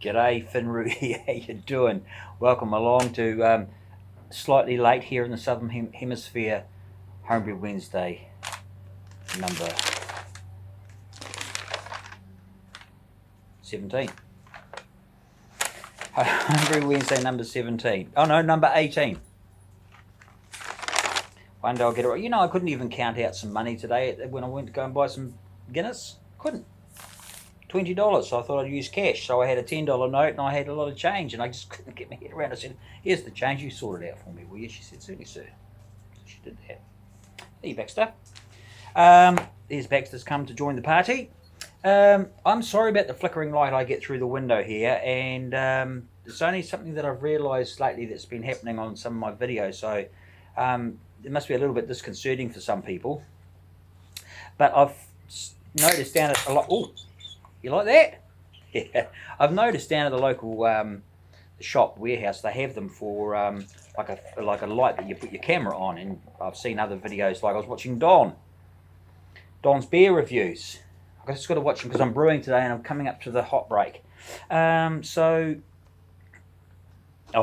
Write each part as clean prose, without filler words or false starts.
G'day Finru, how you doing? Welcome along to slightly late here in the Southern Hemisphere, Homebrew Wednesday number 17. Homebrew Wednesday number 17. Oh no, number 18. One day I'll get it right. You know, I couldn't even count out some money today when I went to go and buy some Guinness. Couldn't. $20, so I thought I'd use cash. So I had a $10 note and I had a lot of change and I just couldn't get my head around it. I said, here's the change, you sort it out for me, will you? She said, certainly, sir. So she did that. Hey, Baxter. There's Baxter's come to join the party. I'm sorry about the flickering light I get through the window here, and it's only something that I've realised lately that's been happening on some of my videos, so it must be a little bit disconcerting for some people. But I've noticed down at a lot... Oh, you like that? Yeah. I've noticed down at the local shop warehouse, they have them for like a light that you put your camera on, and I've seen other videos, like I was watching Don's beer reviews. I've just got to watch them because I'm brewing today and I'm coming up to the hot break. Oh,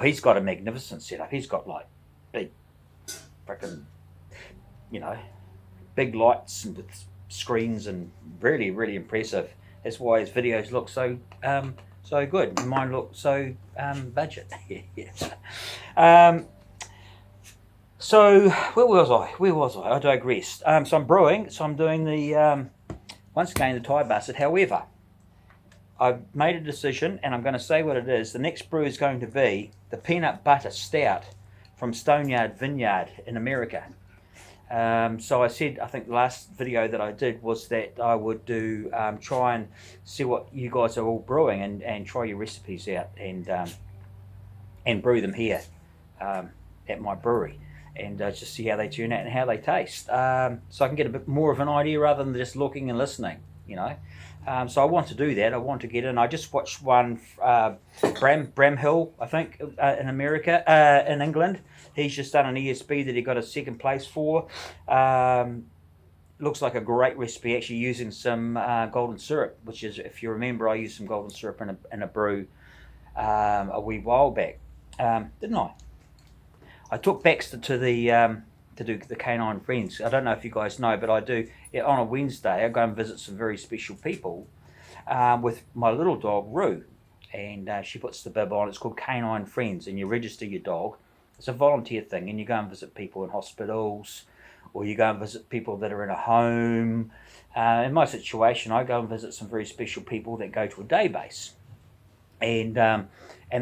he's got a magnificent setup. He's got like big, freaking, big lights and with screens, and really, really impressive. That's why his videos look so good. Mine look so budget. Yes. So where was I? I digressed. So I'm brewing. So I'm doing the once again the Thai Busted. However, I've made a decision, and I'm going to say what it is. The next brew is going to be the Peanut Butter Stout from Stoneyard Vineyard in America. So I said, I think the last video that I did was that I would do try and see what you guys are all brewing and try your recipes out and brew them here at my brewery, and just see how they turn out and how they taste, so I can get a bit more of an idea rather than just looking and listening, so I want to do that. I want to get in. I just watched one, Bramhill, I think, in America, in England. He's just done an ESB that he got a second place for. Looks like a great recipe, actually using some golden syrup, which is, if you remember, I used some golden syrup in a brew a wee while back, didn't I? I took Baxter to the to do the Canine Friends. I don't know if you guys know, but I do, on a Wednesday, I go and visit some very special people with my little dog, Roo. And she puts the bib on. It's called Canine Friends, and you register your dog. It's a volunteer thing, and you go and visit people in hospitals, or you go and visit people that are in a home. In my situation, I go and visit some very special people that go to a day base. And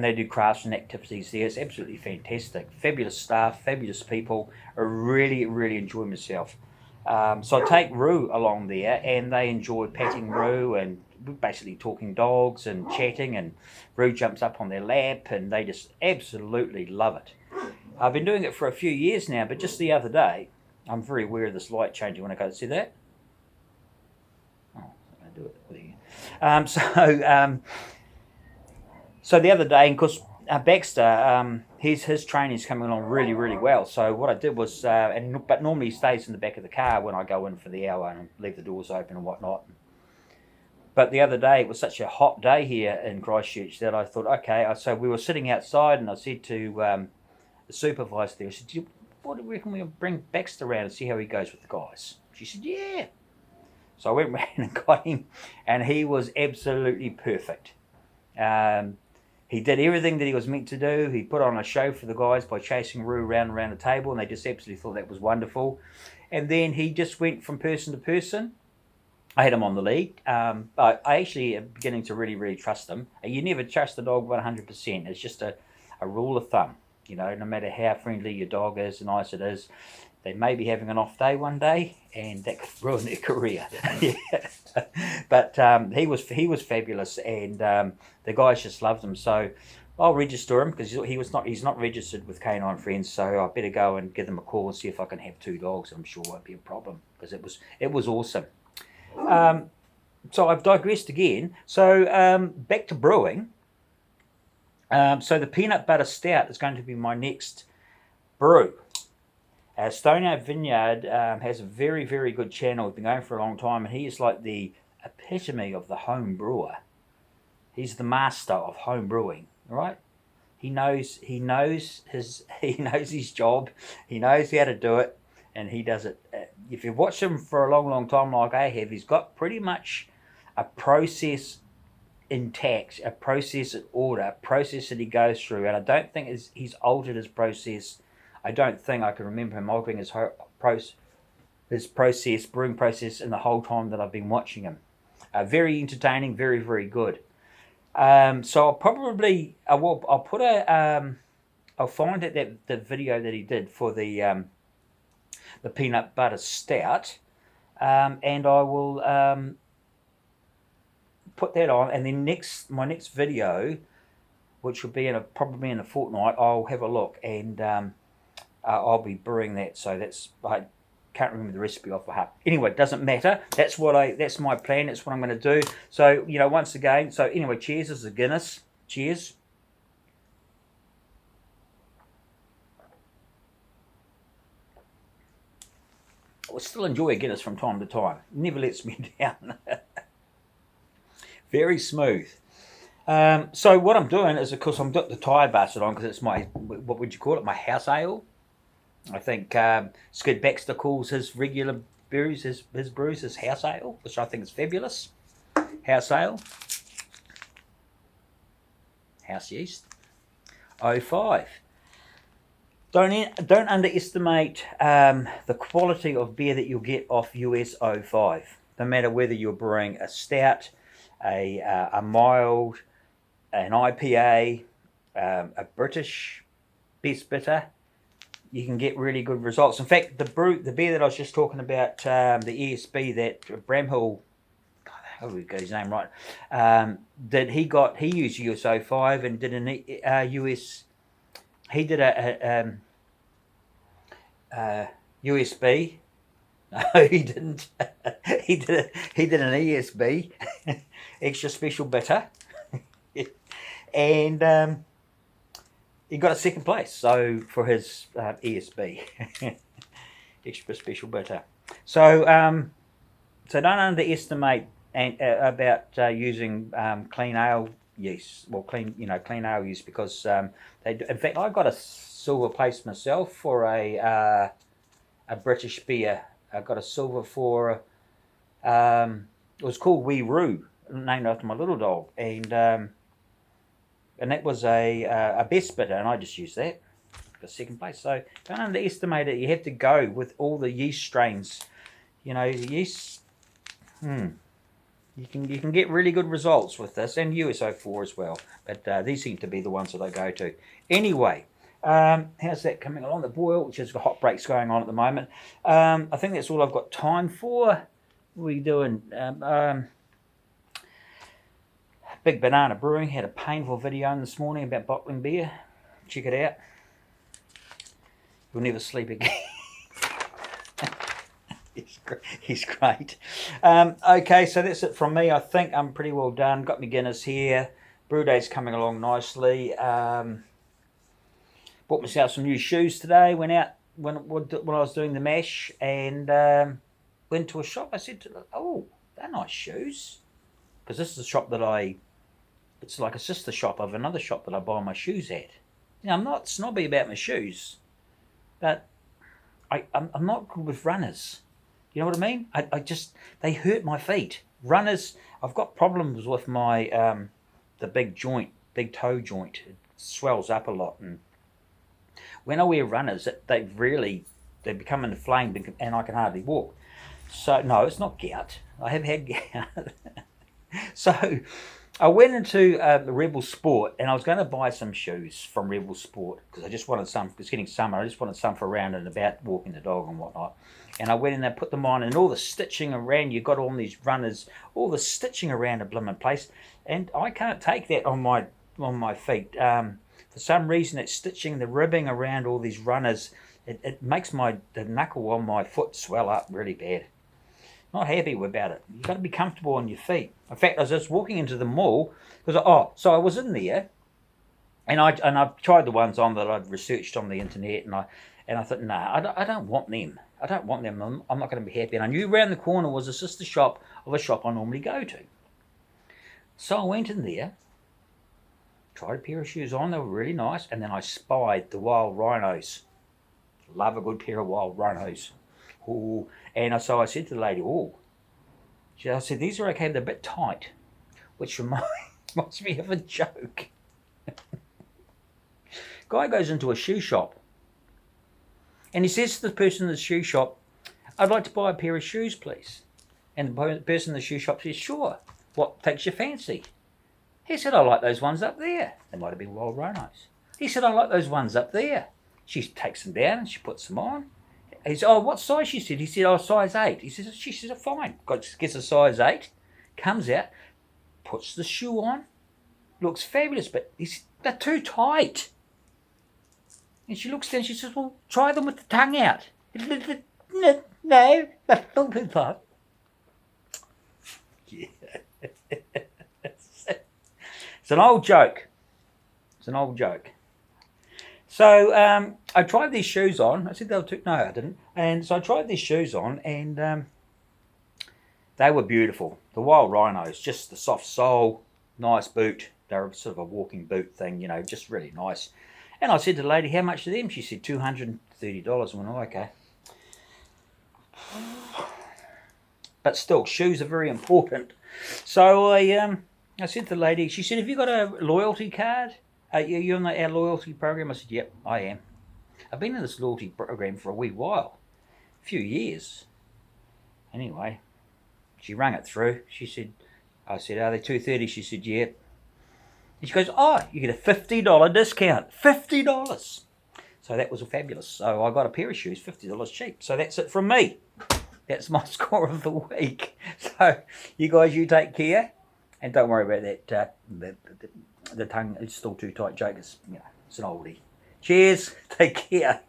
they do crafts and activities there. It's absolutely fantastic. Fabulous staff, fabulous people. I really, really enjoy myself. So I take Roo along there, and they enjoy patting Roo and basically talking dogs and chatting, and Roo jumps up on their lap, and they just absolutely love it. I've been doing it for a few years now, but just the other day, I'm very aware of this light changing when I go to see that. Oh, I'm going to do it there. So the other day, of course, Baxter, his training's coming along really, really well. So what I did was, but normally he stays in the back of the car when I go in for the hour and leave the doors open and whatnot. But the other day, it was such a hot day here in Christchurch that I thought, okay. So we were sitting outside, and I said to the supervisor there, I said, what do you reckon we'll bring Baxter around and see how he goes with the guys? She said, yeah. So I went round and got him, and he was absolutely perfect. He did everything that he was meant to do. He put on a show for the guys by chasing Roo around the table, and they just absolutely thought that was wonderful. And then he just went from person to person. I had him on the lead. I actually am beginning to really, really trust him. You never trust a dog 100%. It's just a rule of thumb. No matter how friendly your dog is and nice it is, they may be having an off day one day, and that could ruin their career. Yeah. But he was fabulous, and the guys just loved him. So I'll register him because he's not registered with Canine Friends. So I better go and give them a call and see if I can have 2 dogs. I'm sure it won't be a problem because it was awesome. So I've digressed again. So back to brewing. So the Peanut Butter Stout is going to be my next brew. Stoneyard Vineyard has a very, very good channel. We've been going for a long time, and he is like the epitome of the home brewer. He's the master of home brewing, right? He knows his job. He knows how to do it, and he does it. If you've watched him for a long, long time, like I have, he's got pretty much a process intact, a process in order, a process that he goes through. And I don't think he's altered his process. I don't think I can remember him altering his brewing process, in the whole time that I've been watching him. Very entertaining, very, very good. So I'll probably I'll put I'll find it the video that he did for the peanut butter stout, and I will put that on, and then my next video, which will be probably in a fortnight, I'll have a look, and I'll be brewing that. So I can't remember the recipe off the heart. Anyway, it doesn't matter. That's my plan. That's what I'm going to do. So, once again, so anyway, cheers. This is a Guinness. Cheers. I still enjoy a Guinness from time to time. Never lets me down. Very smooth. So what I'm doing is, of course, I'm got the Thai bastard on, because it's my, what would you call it, my house ale. I think Skid Baxter calls his regular brews, his brews, his house ale, which I think is fabulous. House ale. House yeast. 05. Don't underestimate the quality of beer that you'll get off US 05. No matter whether you're brewing a stout, a mild, an IPA, a British best bitter, you can get really good results. In fact, the beer that I was just talking about, the ESB that Bramhill, how do we get his name right? He used US 05 and did an US. He did a USB. No, he didn't. he did an ESB, extra special bitter, and he got a second place. So for his ESB, extra special bitter. So so don't underestimate about using clean ale yeast. Well, clean ale yeast, because they do. In fact, I got a silver place myself for a British beer. I got a silver for it was called Wee Roo, named after my little dog, and that was a best bitter, and I just used that. Got second place. So don't underestimate it. You have to go with all the yeast strains. The yeast. You can get really good results with this, and USO4 as well. But these seem to be the ones that I go to. Anyway, how's that coming along? The boil, which has got hot breaks going on at the moment. I think that's all I've got time for. What are we doing? Big Banana Brewing had a painful video on this morning about bottling beer. Check it out. You'll never sleep again. He's great. Okay, so that's it from me. I think I'm pretty well done. Got my Guinness here. Brew day's coming along nicely. Bought myself some new shoes today. Went out when I was doing the mash, and went to a shop. I said, "Oh, they're nice shoes," because this is a shop that it's like a sister shop of another shop that I buy my shoes at. I'm not snobby about my shoes, but I'm not good with runners. You know what I mean? They hurt my feet. Runners, I've got problems with my the big toe joint. It swells up a lot, and when I wear runners, they become inflamed, and I can hardly walk. So no, it's not gout. I have had gout. So I went into Rebel Sport, and I was going to buy some shoes from Rebel Sport, because I just wanted some. It's getting summer. I just wanted some for around and about walking the dog and whatnot. And I went in there, put them on, and all the stitching around. You got all these runners, all the stitching around a blooming place, and I can't take that on my feet. For some reason, it's stitching, the ribbing around all these runners. It makes the knuckle on my foot swell up really bad. Not happy about it. You've got to be comfortable on your feet. In fact, I was just walking into the mall, so I was in there, and I've tried the ones on that I'd researched on the internet, and I thought, nah, I don't want them. I don't want them. I'm not going to be happy. And I knew around the corner was a sister shop of a shop I normally go to. So I went in there, Tried a pair of shoes on, they were really nice, and then I spied the wild rhinos. Love a good pair of wild rhinos. Ooh. And so I said to the lady, I said, these are okay, they're a bit tight, which reminds me of a joke. Guy goes into a shoe shop, and he says to the person in the shoe shop, I'd like to buy a pair of shoes, please. And the person in the shoe shop says, sure, what takes your fancy? He said, I like those ones up there. They might have been wild rhinos. He said, I like those ones up there. She takes them down and she puts them on. He said, what size? She said. He said, size 8. She said, fine. Gets a size 8, comes out, puts the shoe on, looks fabulous, but they're too tight. And she looks down, she says, well, try them with the tongue out. No, they're still too tight. Yeah. It's an old joke. So I tried these shoes on. I said they were too... No, I didn't. And so I tried these shoes on, and they were beautiful. The wild rhinos, just the soft sole, nice boot. They're sort of a walking boot thing, just really nice. And I said to the lady, how much are them? She said, $230. I went, okay. But still, shoes are very important. So I said to the lady, she said, have you got a loyalty card? You on our loyalty program? I said, yep, I am. I've been in this loyalty program for a wee while, a few years. Anyway, she rang it through. I said, are they $230? She said, yep. And she goes, you get a $50 discount. $50. So that was fabulous. So I got a pair of shoes, $50 cheap. So that's it from me. That's my score of the week. So you guys, you take care. And don't worry about that. The tongue is still too tight joke. It's an oldie. Cheers. Take care.